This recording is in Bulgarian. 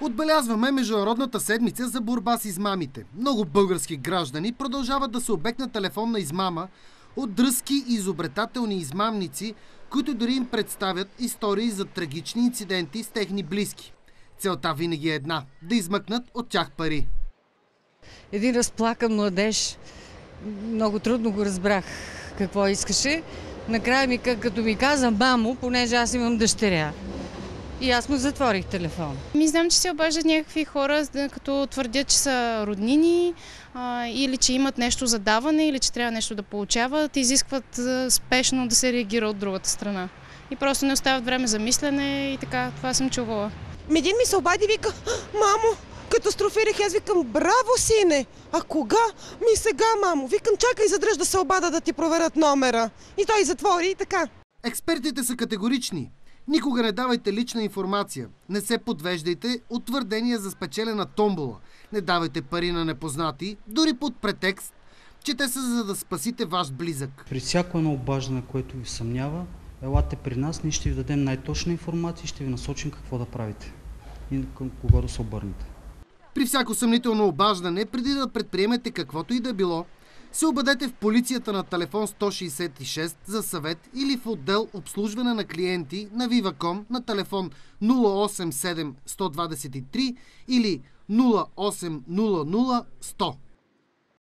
Отбелязваме Международната седмица за борба с измамите. Много български граждани продължават да са обект на телефонна измама от дръзки и изобретателни измамници, които дори им представят истории за трагични инциденти с техни близки. Целта винаги е една – да измъкнат от тях пари. Един разплакан младеж, много трудно го разбрах какво искаше. Накрая като ми каза мамо, понеже аз имам дъщеря. И аз му затворих телефон. Знам, че се обаждат някакви хора, като твърдят, че са роднини или че имат нещо за даване, или че трябва нещо да получават, изискват спешно да се реагира от другата страна. И просто не оставят време за мислене и така, това съм чувала. Един ми се обади и вика: мамо, катастрофирах, аз викам: браво, сине! А кога? Сега, мамо. Викам: чакай, задръж да се обада да ти проверят номера. И той затвори и така. Експертите са категорични. Никога не давайте лична информация. Не се подвеждайте от твърдения за спечелена томбола. Не давайте пари на непознати, дори под претекст, че те са за да спасите ваш близък. При всяко едно обаждане, което ви съмнява, елате при нас, ние ще ви дадем най-точна информация и ще ви насочим какво да правите и към кого да се обърнете. При всяко съмнително обаждане, преди да предприемете каквото и да било, се обадете в полицията на телефон 166 за съвет или в отдел обслужване на клиенти на Viva.com на телефон 087 123 или 0800 100.